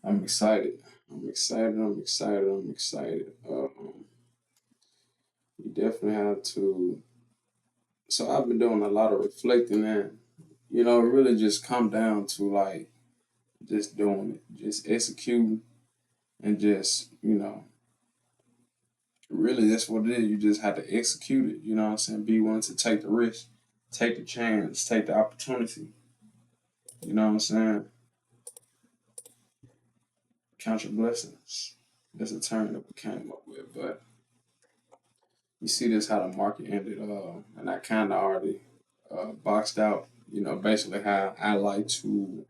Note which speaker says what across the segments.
Speaker 1: I'm excited. I'm excited. I'm excited. I'm excited. You definitely have to. So I've been doing a lot of reflecting, and really just come down to like just doing it, just executing, and just really that's what it is. You just have to execute it. You know what I'm saying? Be willing to take the risk, take the chance, take the opportunity. You know what I'm saying? Count your blessings. That's a term that we came up with, but you see this how the market ended, and I kind of already boxed out. Basically how I like to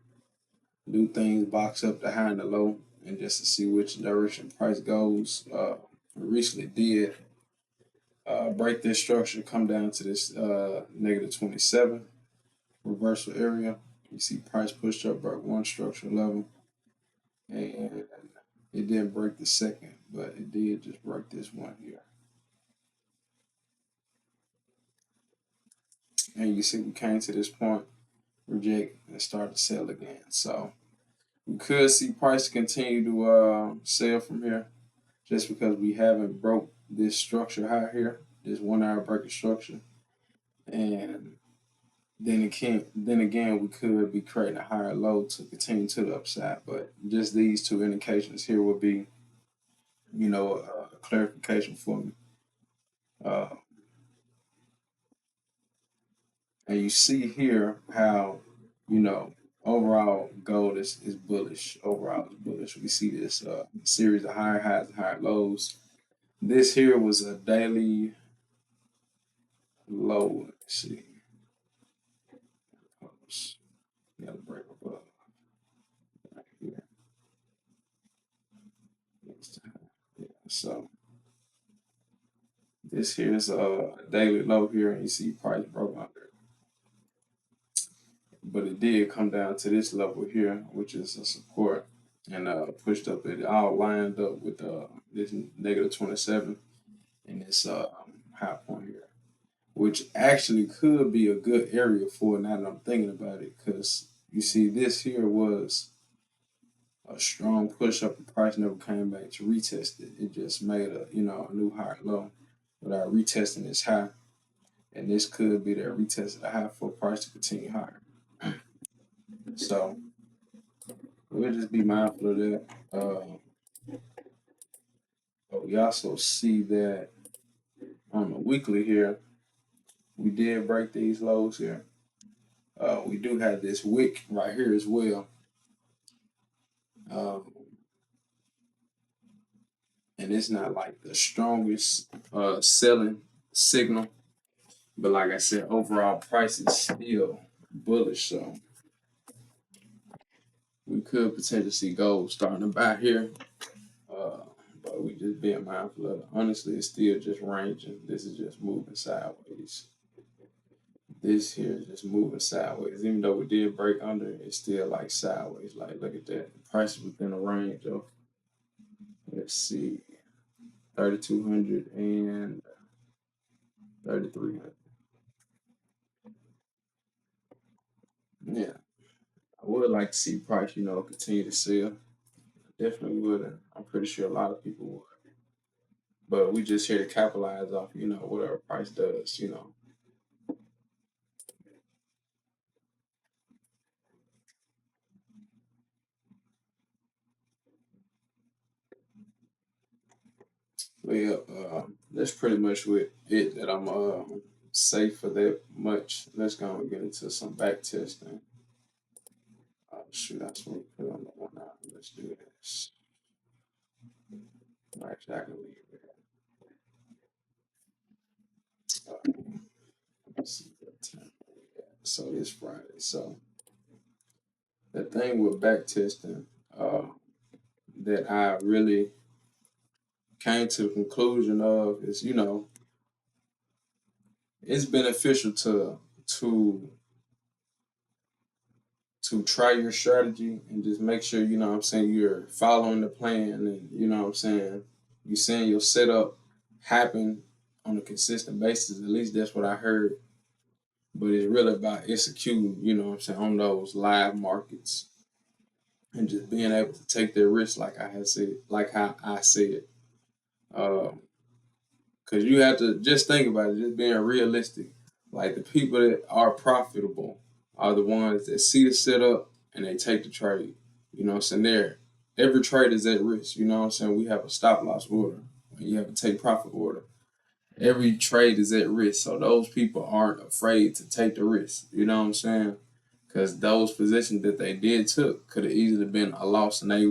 Speaker 1: do things, box up the high and the low, and just to see which direction price goes. Recently did break this structure, come down to this negative 27 reversal area. You see price pushed up, broke one structural level, and it didn't break the second, but it did just break this one here. And you see we came to this point, reject, and start to sell again. So we could see price continue to sell from here just because we haven't broke this structure high here, this 1 hour breaking structure. And then again, we could be creating a higher low to continue to the upside. But just these two indications here will be, a clarification for me. Uh, and you see here how, you know, overall gold is bullish. Overall is bullish. We see this series of higher highs and higher lows. This here was a daily low. Let's see. Oops. Gotta break above right here. Next time. Yeah. So this here is a daily low here, and you see price broke under it. But it did come down to this level here, which is a support, and pushed up. It all lined up with this negative 27 and this high point here, which actually could be a good area for it now that I'm thinking about it, because you see this here was a strong push up. The price never came back to retest it. It just made a new higher low without retesting this high, and this could be that retest of the high for price to continue higher. So we'll just be mindful of that. But we also see that on the weekly here, we did break these lows here. We do have this wick right here as well. Um, and it's not like the strongest selling signal, but like I said, overall price is still bullish. So we could potentially see gold starting to buy here. Uh, but we just being mindful of it. Honestly, it's still just ranging. This is just moving sideways. This here is just moving sideways. Even though we did break under, it's still like sideways. Like, look at that. The price is within a range of, let's see, 3,200 and 3,300. Yeah, I would like to see price, continue to sell. Definitely would. And I'm pretty sure a lot of people would. But we just here to capitalize off, whatever price does. But yeah, that's pretty much with it that I'm safe for that much. Let's go and get into some back testing. Oh shoot, I just want to put on the 1 hour. Let's do this. Actually, I can leave it. Let's see what time we at. So it's Friday. So the thing with back testing uh, that I really came to the conclusion of is, it's beneficial to to try your strategy and just make sure, what I'm saying, you're following the plan, and what I'm saying, you're saying your setup happen on a consistent basis. At least that's what I heard. But it's really about executing, what I'm saying, on those live markets. and just being able to take their risk, like I had said, like how I said. Um, Because you have to just think about it, just being realistic. Like the people that are profitable are the ones that see the setup and they take the trade. You know what I'm saying? Every trade is at risk. You know what I'm saying? We have a stop loss order. You have a take profit order. Every trade is at risk. So those people aren't afraid to take the risk. You know what I'm saying? Because those positions that they did took could have easily been a loss and they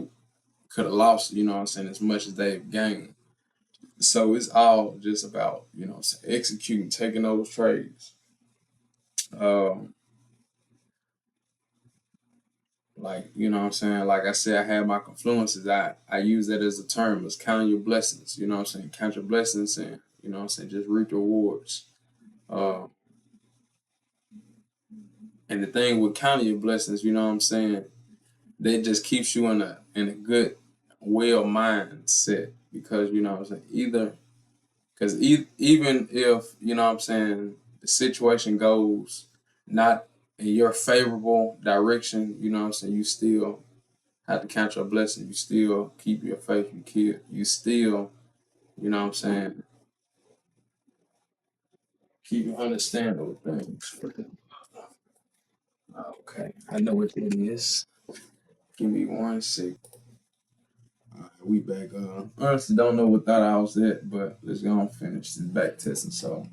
Speaker 1: could have lost, you know what I'm saying, as much as they've gained. So it's all just about, executing, taking those trades. Um, like, you know what I'm saying? Like I said, I had my confluences. I use that as a term, as counting your blessings, you know what I'm saying? Count your blessings and, you know what I'm saying, just reap the rewards. Uh, and the thing with counting your blessings, you know what I'm saying, that just keeps you in a good, well mindset because, you know what I'm saying, because even if, you know what I'm saying, the situation goes not in your favorable direction, you know what I'm saying, you still have to count your blessing. You still keep your faith. You still, you know what I'm saying, keep your understanding with things. Okay, I know what it is. Give me 1 second. All right, we back. Honestly, don't know what thought I was at, but let's go and finish this back testing. So,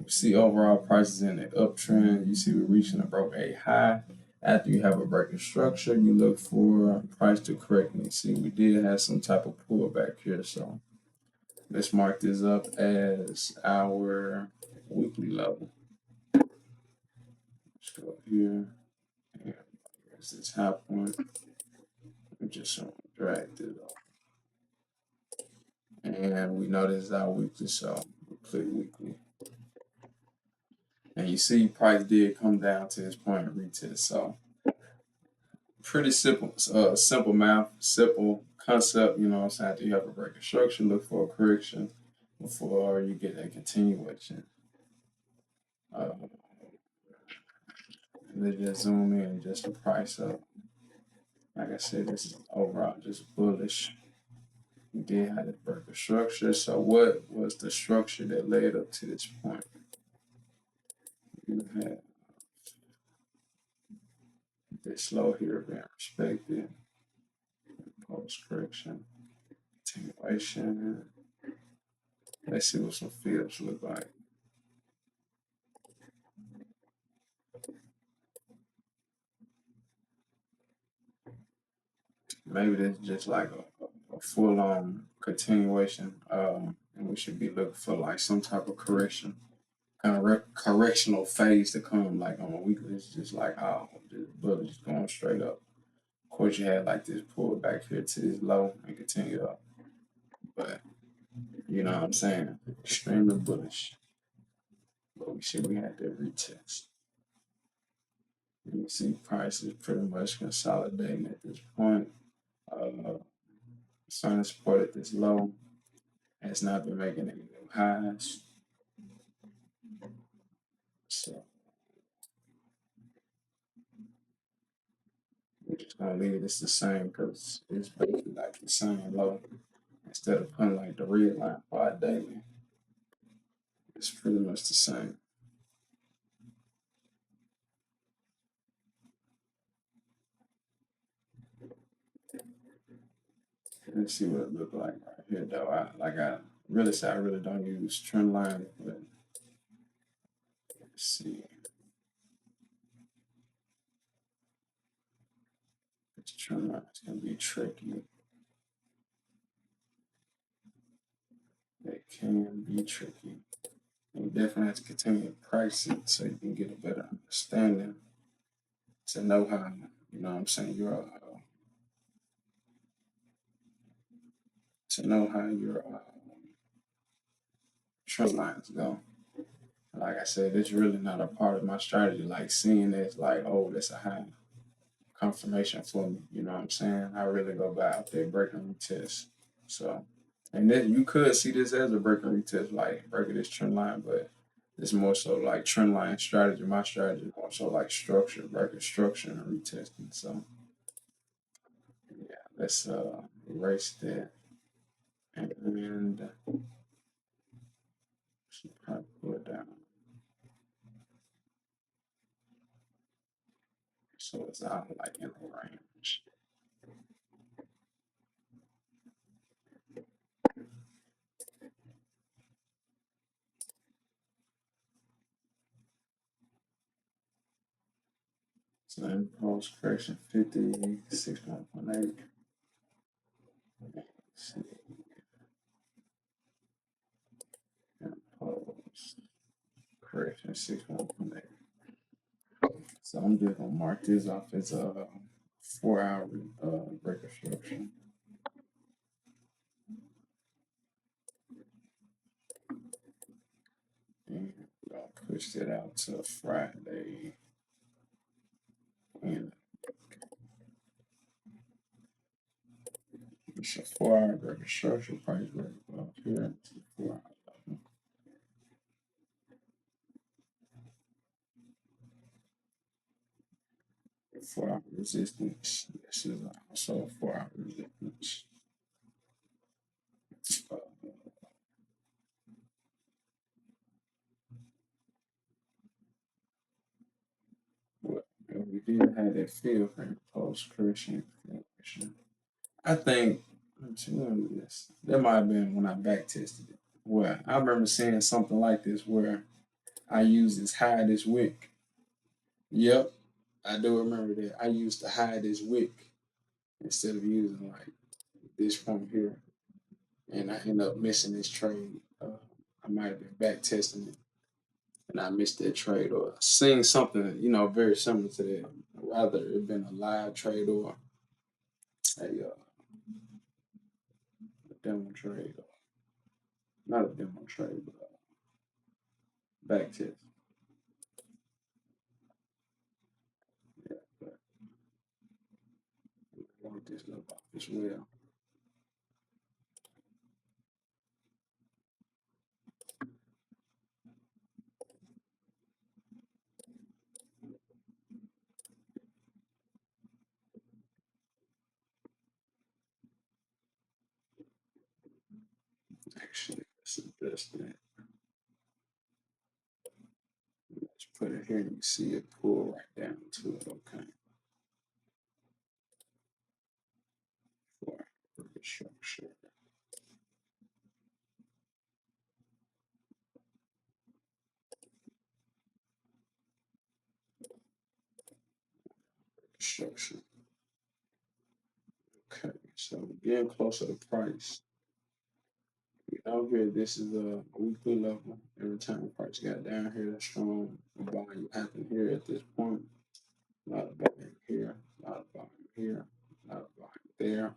Speaker 1: you see overall prices in the uptrend. You see we're reaching a broke a high. After you have a breaking structure, you look for price to correct. And you see we did have some type of pullback here. So let's mark this up as our weekly level. Let's go here. And here's this high point. We just drag this off. And we know this is our weekly, so we'll click weekly. And you see price did come down to this point of retest. So pretty simple math, simple concept. You know what I'm saying? After you have a breaking structure, look for a correction before you get a continuation. Uh, let's just zoom in just the price up. Like I said, this is overall just bullish. We did have this breaking structure. So what was the structure that led up to this point? You had this low here being respected, post correction, continuation. Let's see what some fields look like. Maybe this is just like a full on continuation. And we should be looking for like some type of correction, kind of correctional phase to come, like on a weekly. It's just like, oh, this bullet is going straight up. Of course, you had like this pull back here to this low and continue up. But you know what I'm saying? Extremely bullish. But we had that retest. You see prices pretty much consolidating at this point. Starting to support at this low. Has not been making any new highs. So we're just gonna leave this the same because it's basically like the same low. Instead of putting like the red line for our daily, it's pretty much the same. Let's see what it look like right here though. I really say I really don't use trend line, but let's see. This trend line is gonna be tricky. It can be tricky. You definitely have to continue to price it so you can get a better understanding to know how, you know what I'm saying, your trend lines go. Like I said, it's really not a part of my strategy. Like seeing this, like, oh, that's a high confirmation for me. You know what I'm saying? I really go by out there breaking retest. So, and then you could see this as a breaking retest, like breaking this trend line, but it's more so like trend line strategy. My strategy is more so like structure, breaking structure and retesting. So, Let's erase that and should probably pull it down so it's out like in the range. So impulse correction 56.18. See, impulse correction 6.18. So I'm just gonna mark this off as a 4 hour break instruction. And I'll push that out to Friday. And it's a 4 hour break instruction price break up here to 4 hours. 4 hour resistance. This is also a 4 hour resistance. Uh, well, we did have that field for post correction. I think, let's see, when was this? That might have been when I back tested it. Well, I remember seeing something like this where I used this high this wick. Yep, I do remember that. I used to hide this wick instead of using like this from here. And I ended up missing this trade. I might have been back testing it and I missed that trade or seeing something, very similar to that. Rather it been a live trade or a demo trade. Or not a demo trade, but a back test. Yeah, but I want this little box as well. Actually, let's adjust that. Let's put it here and you see it pull right down to it. Okay. For the structure. Structure. Okay. So getting closer to price. Out here, this is a weekly level. Every time the price got down here, the strong volume happened here at this point. A lot of volume here, a lot of volume here, a lot of volume there.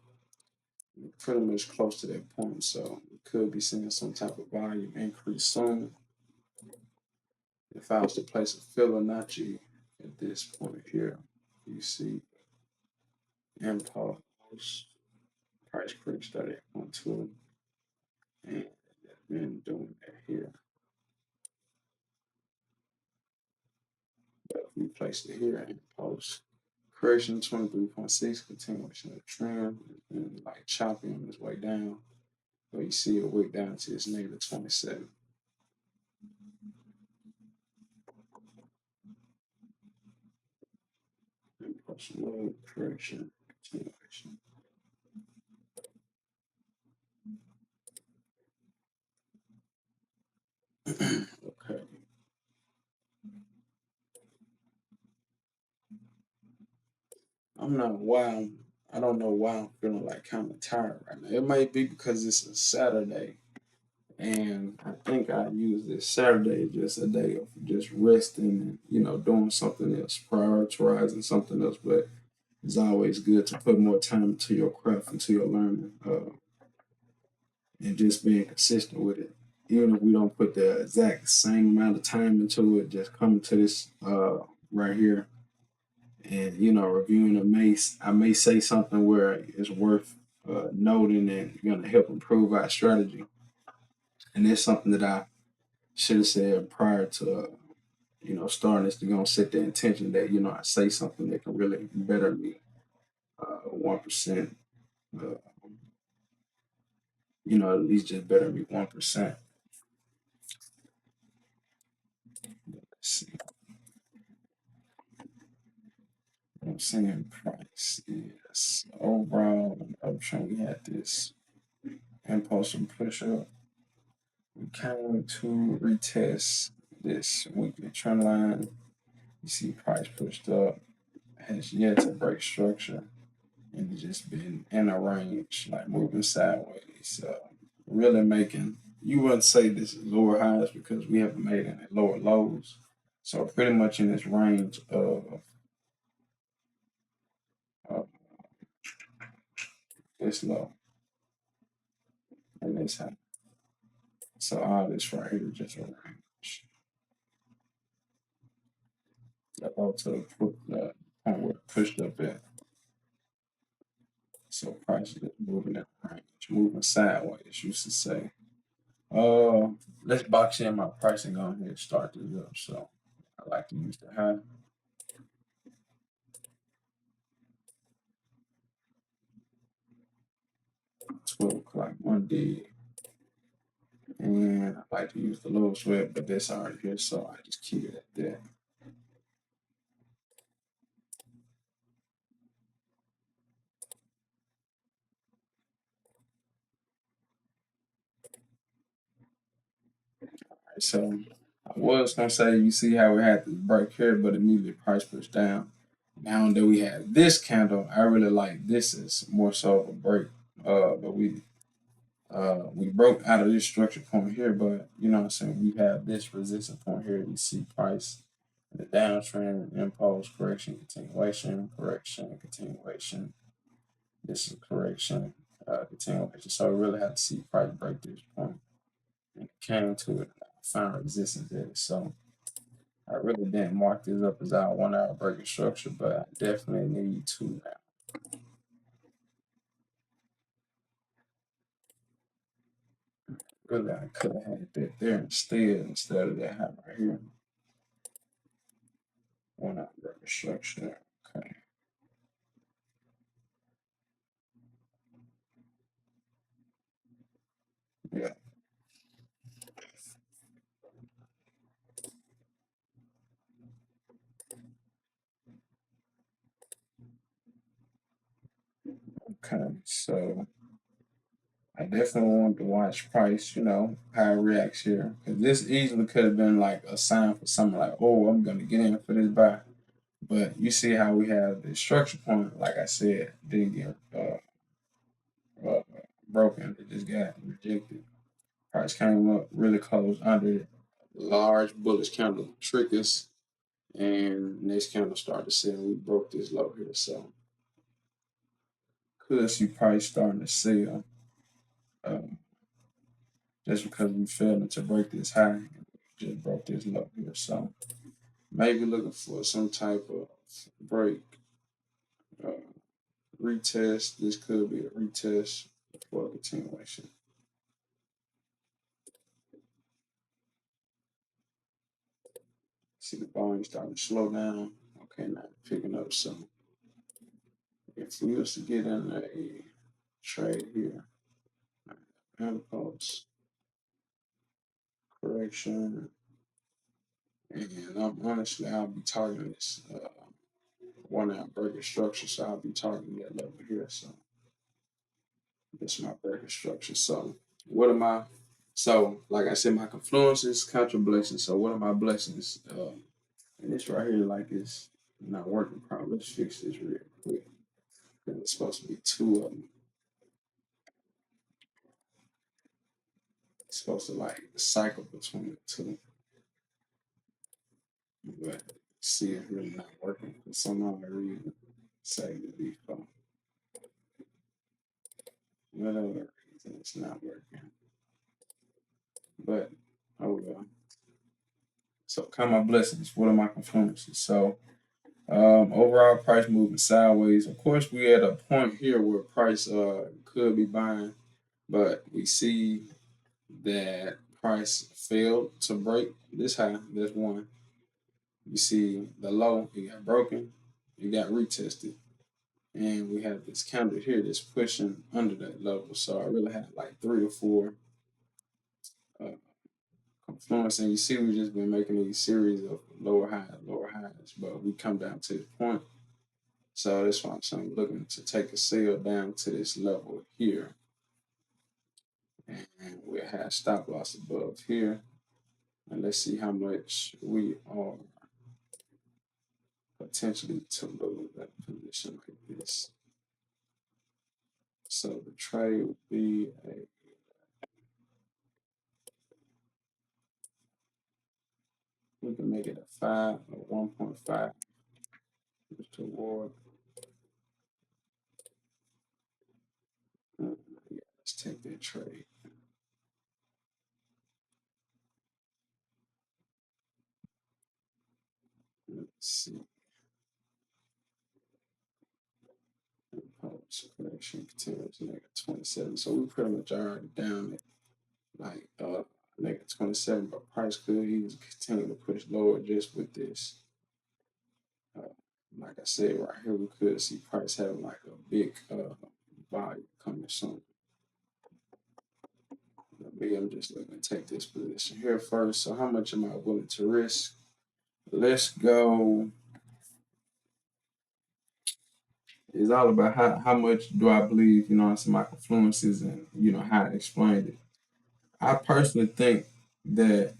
Speaker 1: We're pretty much close to that point, so we could be seeing some type of volume increase soon. If I was to place a Fibonacci at this point here, you see impulse price creep started on two, and it's been doing that here. But if we place it here, impulse correction 23.6, continuation of the trend, and like chopping on its way down. So you see it way down to its negative 27. Impulse low, correction, continuation. Okay. I'm not why I don't know why I'm feeling like kind of tired right now. It might be because it's a Saturday, and I think I use this Saturday just a day of just resting and doing something else, prioritizing something else. But it's always good to put more time into your craft, into your learning, and just being consistent with it. Even if we don't put the exact same amount of time into it, just coming to this right here and reviewing I may say something where it's worth noting and going to help improve our strategy. And it's something that I should have said prior to starting this to go and set the intention that I say something that can really better me 1%. Uh, at least just better be 1%. Let's see. I'm saying price is overall option. We had this impulse and push up. We came to retest this weekly trend line. You see price pushed up, has yet to break structure, and it's just been in a range, like moving sideways. Really making, you wouldn't say this is lower highs because we haven't made any lower lows. So pretty much in this range of this low and this high. So all this right here is just a range. The low to the point where it pushed up at. So price is moving in the range, moving sideways, you should say. Uh, let's box in my pricing on here to start this up. So I like to use the high 12 o'clock Monday, and I like to use the low sweat, but that's already here, so I just keep it at that. All right, so I was gonna say you see how we had this break here, but immediately price pushed down. Now that we have this candle, I really like this as more so of a break. But we broke out of this structure point here, but you know what I'm saying, we have this resistance point here. We see price in the downtrend, impulse, correction, continuation. This is correction, continuation. So we really have to see price break this point. And it came to it, I found resistance there. So I really didn't mark this up as our 1 hour breaking structure, but I definitely need to now. Really, I could have had that there instead of that high right here. 1 hour breaking structure. Okay. Yeah. Okay. So I definitely want to watch price, how it reacts here. Because this easily could have been like a sign for something like, oh, I'm going to get in for this buy. But you see how we have the structure point, like I said, didn't get uh, broken. It just got rejected. Price came up really close under it. Large bullish candle trick us, and next candle started to sell. We broke this low here, so could see price starting to sell um, just because we failed to break this high. Just broke this low here, so maybe looking for some type of break, uh, retest. This could be a retest for a continuation. See the volume starting to slow down. Okay, now picking up some. If we was to get in a trade here, impulse, correction, and honestly, I'll be targeting this 1 hour breaker structure, so I'll be targeting that level here. So this is my breaker structure. So what am I? So like I said, my confluences, contra blessings. So what are my blessings? And this right here, like, is not working properly. Let's fix this real quick. It's supposed to be two of them. It's supposed to like cycle between the two, but see, it's really not working for some other reason. Say the default. Whatever reason, it's not working. But oh well. So count my blessings. What are my confluences? So overall price moving sideways. Of course, we at a point here where price could be buying, but we see that price failed to break this high. That's one. You see the low, it got broken, it got retested. and we have this candle here that's pushing under that level. So I really had like 3 to 4 uh, confluence, and you see we've just been making these series of lower highs, but we come down to the point. So that's why I'm looking to take a sale down to this level here, and we'll have stop loss above here, and let's see how much we are potentially to lose that position like this. So the trade would be we can make it a 5 or 1.5 toward. Yeah, let's take that trade. Let's see. Post correction continues -27. So we pretty much already down at like -27, but price could even continue to push lower just with this. Uh, like I said, right here we could see price having like a big volume coming soon. Maybe I'm just looking to take this position here first. So how much am I willing to risk? Let's go. It's all about how much do I believe, my confluences and how I explained it. I personally think that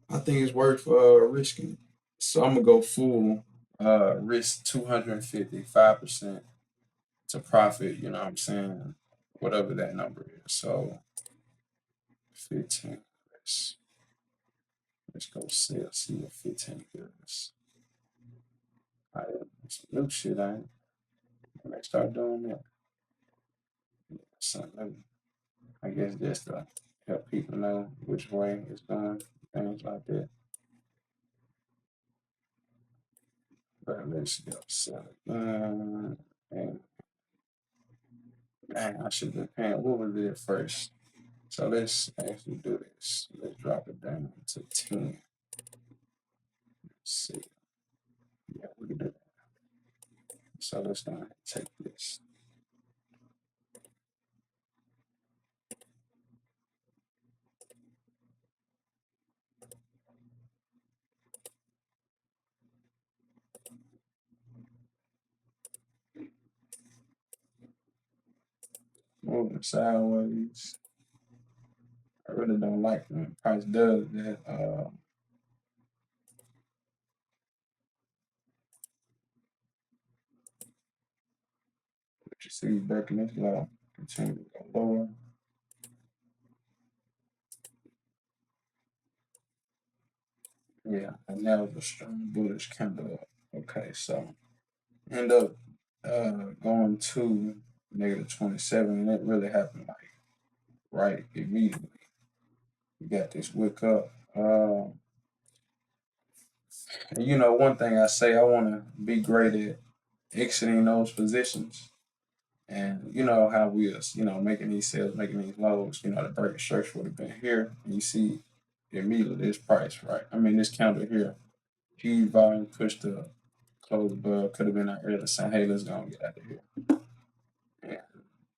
Speaker 1: I think it's worth risking. So I'm gonna go full risk 255% to profit, you know what I'm saying? Whatever that number is. So 15. Let's go sell, see what 15 gives. All right, some new shit, I ain't. When they start doing that, something, I guess just to help people know which way it's going, things like that. But let's go sell it. And dang, I should have been paying. What was it first? So let's actually do this. Let's drop it down to 10. Let's see. Yeah, we can do that. So let's not take this. Moving sideways. I really don't like when price does that. But you see, breaking this low, continue to go lower. Yeah, and that was a strong bullish candle. Okay, so end up going to -27, and it really happened like right immediately. You got this wick up. And one thing I say, I want to be great at exiting those positions. And you know how we was, making these sales, making these lows, the break structure would have been here. And you see immediately this price, right? I mean, this candle here, huge volume pushed up, close above, could have been out earlier saying, hey, let's go and get out of here and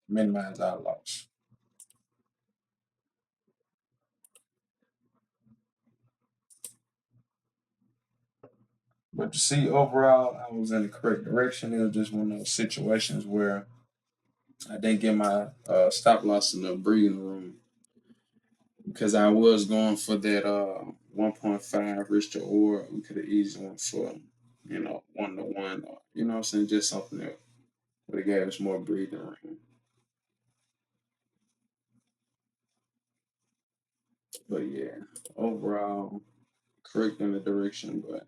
Speaker 1: minimize our loss. But you see, overall, I was in the correct direction. It was just one of those situations where I didn't get my stop loss enough breathing room because I was going for that 1.5 risk to or we could have easily went for 1 to 1 or what I'm saying, just something that would have gave us more breathing room. But yeah, overall correct in the direction, but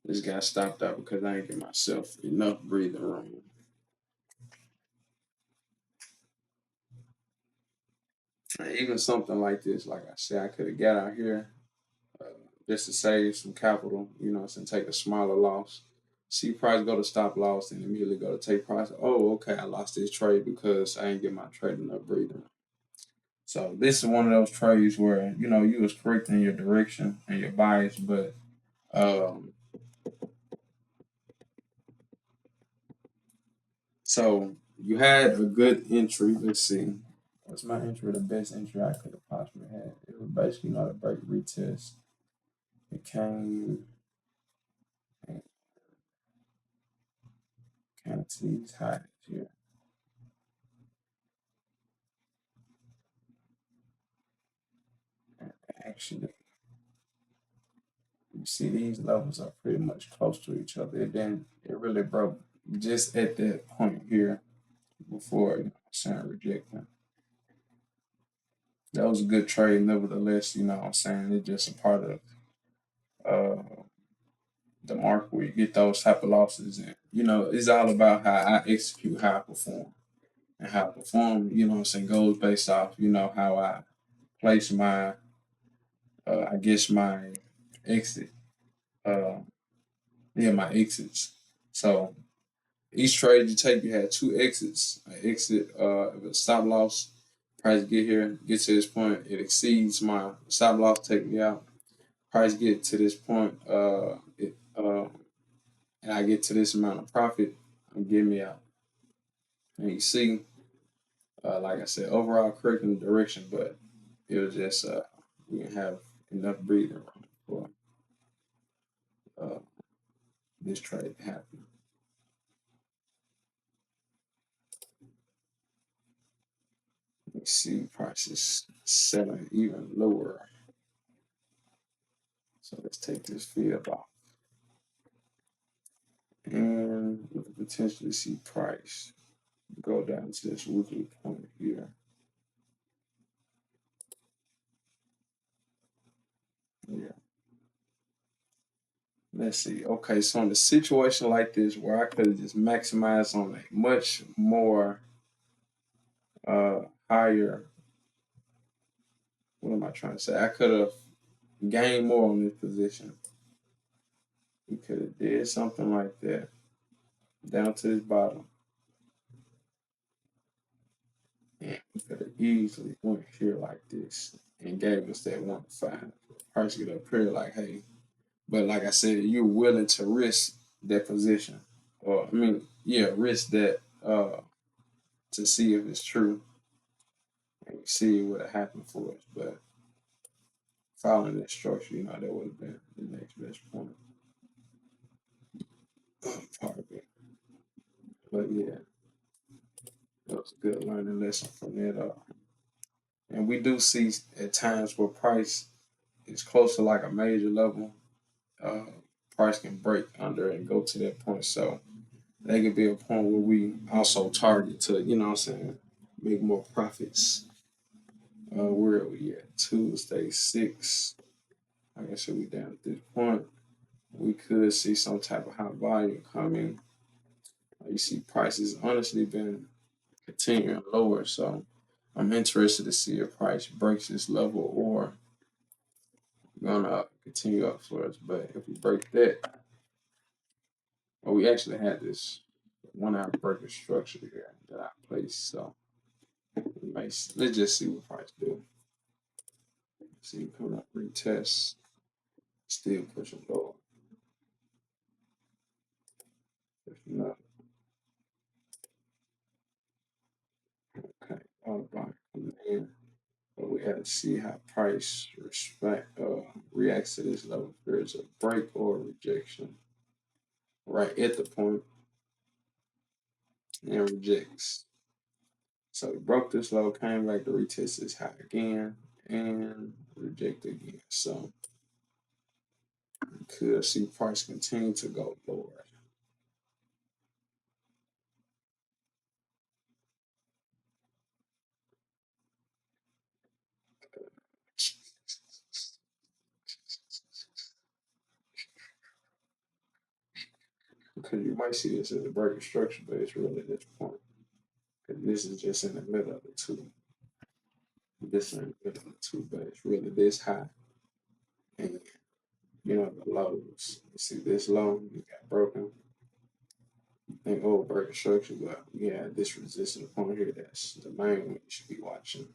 Speaker 1: this got stopped out because I didn't give myself enough breathing room. And even something like this, like I said, I could have got out here uh, just to save some capital, and take a smaller loss. See price go to stop loss and immediately go to take price. Oh, okay, I lost this trade because I didn't get my trade enough breathing. So this is one of those trades where you was correct in your direction and your bias, but um, So you had a good entry. Let's see. What's my entry? The best entry I could have possibly had. It was basically not a break retest. It came and kind of to these highs here. And actually, you see these levels are pretty much close to each other. It really broke just at that point here before saying rejecting. That was a good trade, nevertheless. You know what I'm saying? It's just a part of uh, the market where you get those type of losses. And, it's all about how I execute, how I perform. And how I perform, what I'm saying, goes based off, how I place I guess my exit. Uh, yeah, my exits. So each trade you take, you had two exits. An exit, if a stop loss, price get here, get to this point, it exceeds my stop loss, take me out. Price get to this point, and I get to this amount of profit, get me out. And you see, like I said, overall correct in the direction, but it was just we didn't have enough breathing room for uh, this trade to happen. You see, prices selling even lower. So let's take this field off, and we could potentially see price go down to this weekly point here. Yeah. Let's see. Okay, so in a situation like this where I could have just maximized on a much more uh higher, what am I trying to say? I could have gained more on this position. We could have did something like that down to this bottom. And we could have easily went here like this and gave us that 1 5. Price get up here like, hey. But like I said, you're willing to risk that position. Or I mean, yeah, risk that to see if it's true and see what would have happened for us. But following that structure, that would have been the next best point. Part of it. But yeah, that was a good learning lesson from that. And we do see at times where price is close to like a major level, uh, price can break under and go to that point. So that could be a point where we also target to, what I'm saying, make more profits. Where are we at? Tuesday, 6. Like I said, we down at this point. We could see some type of high volume coming. You see prices honestly been continuing lower. So I'm interested to see if price breaks this level or gonna continue up for us. But if we break that, well, we actually had this 1 hour breaker structure here that I placed. So let's just see what price do. See coming up retest, still pushing lower. Pushing up. Okay, all about coming in. But we had to see how price reacts to this level. If there's a break or a rejection right at the point and rejects. So we broke this low, came back to retest this high again and reject again. So we could see price continue to go lower. Because you might see this as a breaking structure, but it's really this point. Because this is just in the middle of the two. This is in the middle of the two, but it's really this high. And the lows. You see this low, you got broken. Think breaking structure, but yeah, this resistance point here, that's the main one you should be watching.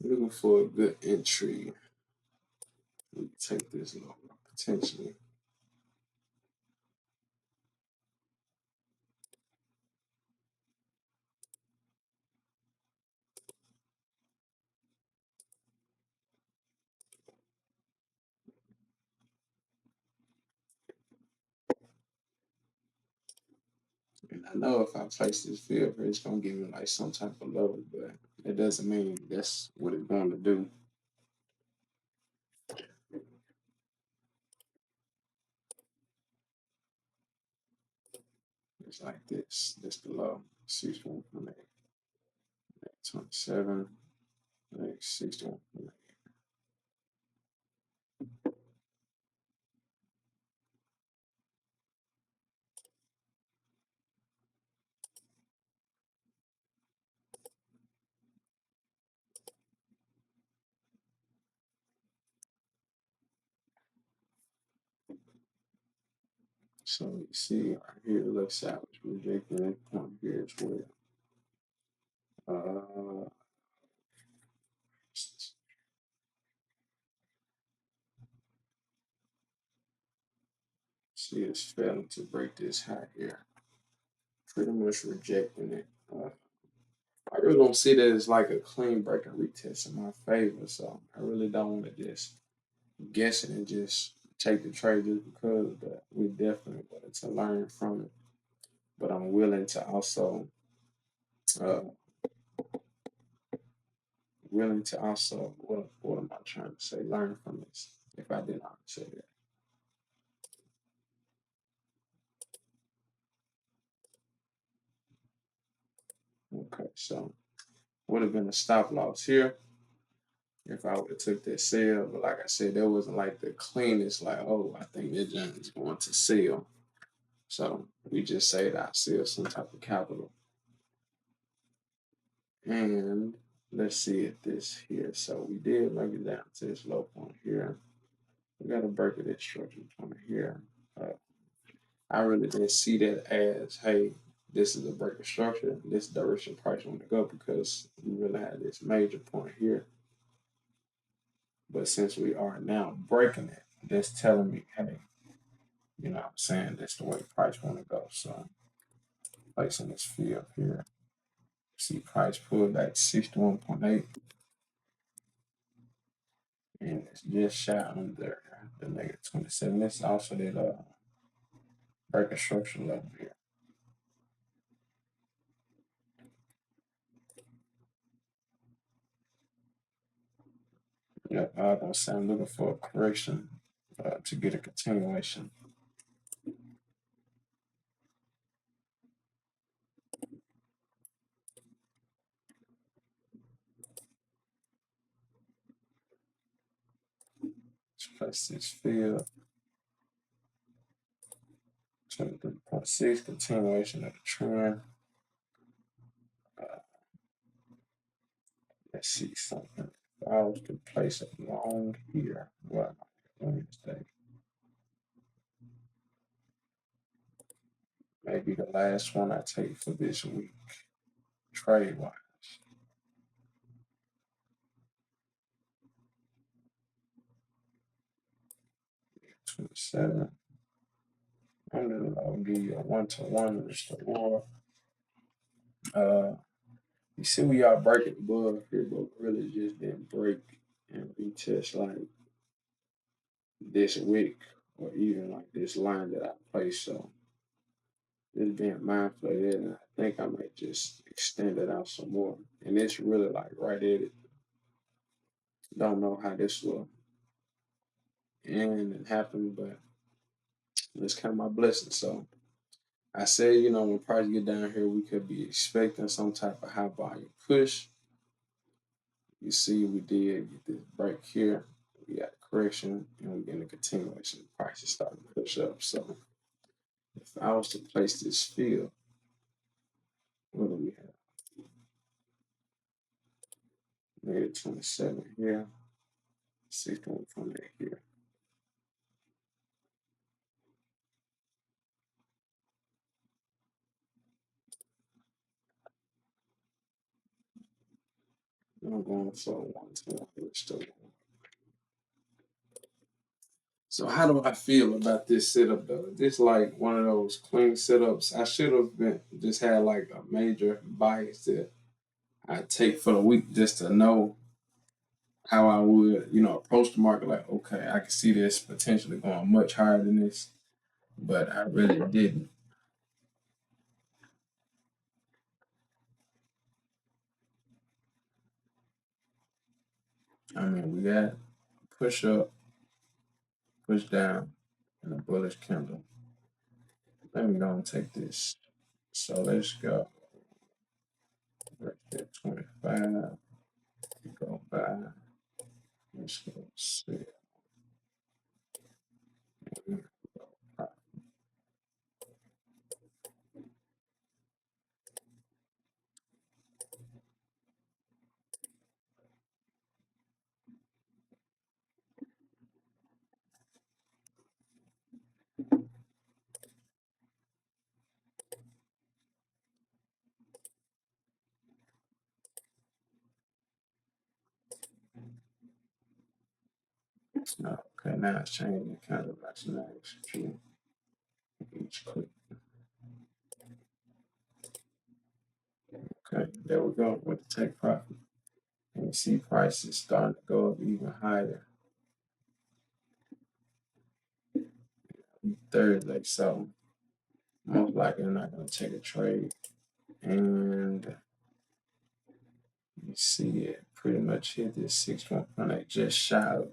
Speaker 1: Looking for a good entry. We take this low potentially. And I know if I place this field here, it's gonna give me like some type of level, but it doesn't mean that's what it's going to do. It's like this. This the low. 61.8, 27, 61.8. So you see right here, it looks like it's rejecting that point here as well. Uh, see, it's failing to break this high here. Pretty much rejecting it. I really don't see that as like a clean break and retest in my favor. So I really don't want to just guess it and just take the trade just because. But we definitely wanted to learn from it. But I'm willing to also uh, what am I trying to say? Learn from this. If I did not say that. Okay, so would have been a stop loss here if I would have took that sell. But like I said, that wasn't like the cleanest. Like, oh, I think that junk is going to sell. So we just say that I sell some type of capital. And let's see if this here. So we did make it down to this low point here. We got to break of this structure point here. Uh, I really didn't see that as, hey, this is a break of structure. This direction price want to go because we really had this major point here. But since we are now breaking it, that's telling me, hey, you know what I'm saying? That's the way price want to go. So placing this fee up here. See price pull back 61.8. And it's just shy under the negative 27. This also did break a structure level here. Yep, I was gonna say I'm looking for a correction to get a continuation. Let's place this field 23.6, continuation of the trend. Uh, let's see something. If I was to place it long here, well, let me mistake. Maybe the last one I take for this week, trade wise. 27. I'll give you a 1-to-1, Mr. War. Uh, you see we are breaking above here, but really just didn't break and retest like this week or even like this line that I placed. So just being mindful of that, and I think I might just extend it out some more. And it's really like right at it. Don't know how this will end and happen, but it's kind of my blessing. So I say, you know, when price get down here, we could be expecting some type of high volume push. You see, we did get this break here. We got a correction, and we get a continuation. Prices starting to push up. So if I was to place this field, what do we have? Negative 27 here, 61.8 here. I'm going for 120. So how do I feel about this setup though? This like one of those clean setups. I should have been just had like a major bias that I take for the week just to know how I would, approach the market. Like, okay, I can see this potentially going much higher than this, but I really didn't. I mean, we got push up, push down, and a bullish candle. Let me go and take this. So let's go right there, 25. Go by. Let's go see. Okay, now it's changing kind of like now execute each click. Okay, there we go with the take profit. And you see prices starting to go up even higher Thursday. So most likely I'm not going to take a trade. And you see it pretty much hit this 6.18 just shy of it.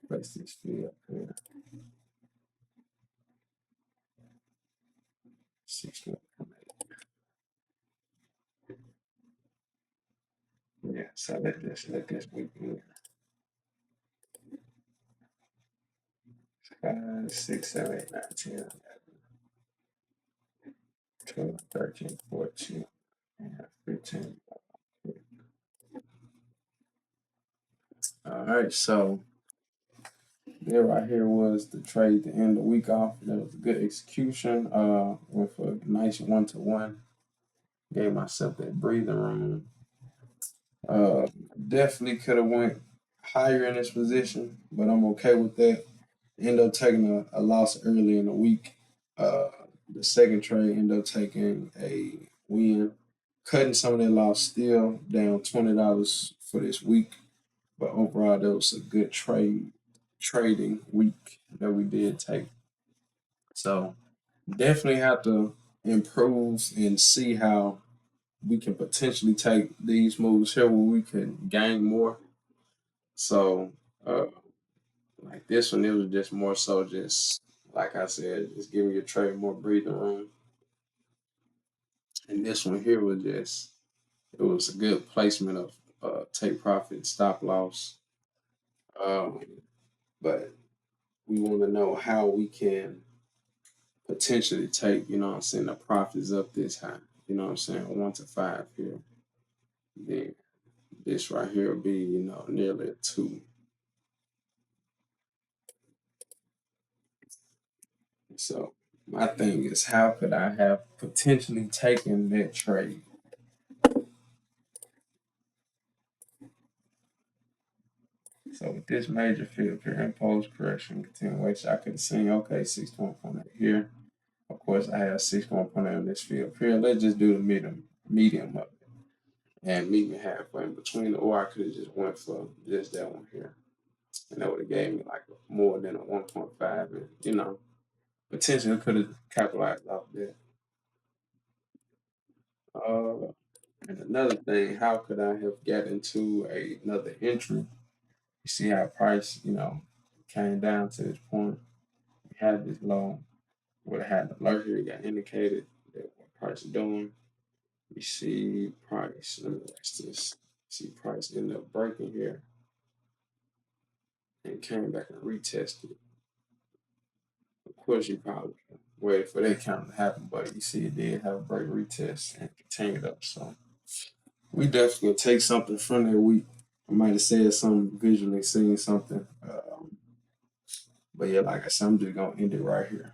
Speaker 1: Place this fee up here. 6.18. Yeah, so let this week in. 5, 6, 7, 8, 9, 10, 12, 13, 14, and 15. All right, so there right here was the trade to end the week off. That was a good execution. Went for a nice 1-to-1. Gave myself that breathing room. Uh, Definitely could have went higher in this position, but I'm okay with that. End up taking a loss early in the week. Uh, the second trade ended up taking a win, cutting some of that loss, still down $20 for this week. But overall, that was a good trading week that we did take. So definitely have to improve and see how we can potentially take these moves here where we can gain more. So like this one, it was just more so just like I said, just giving your trade more breathing room. And this one here was just it was a good placement of take profit, stop loss. Um, but we want to know how we can potentially take, I'm saying, the profits up this high. I'm saying 1 to 5 here. Then this right here will be, nearly a 2. So my thing is how could I have potentially taken that trade? So with this major field here, impulse correction, continuation, I could have seen, okay, 6.18 here. Of course, I have 6.18 on this field here. Let's just do the medium of it and meet me halfway in between, or I could have just went for just that one here. And that would have gave me like more than a 1.5 and, potentially could have capitalized off that. Uh, and another thing, how could I have got into another entry? You see how price, came down to this point. We had this low, would have had an alert here that indicated that what price is doing. We see price, let me watch this. See price end up breaking here and came back and retested. Of course, you probably waited for that count to happen, but you see it did have a break retest and continued up. So we definitely take something from that week. I might have said something visually, seen something. But yeah, like I said, I'm just gonna end it right here.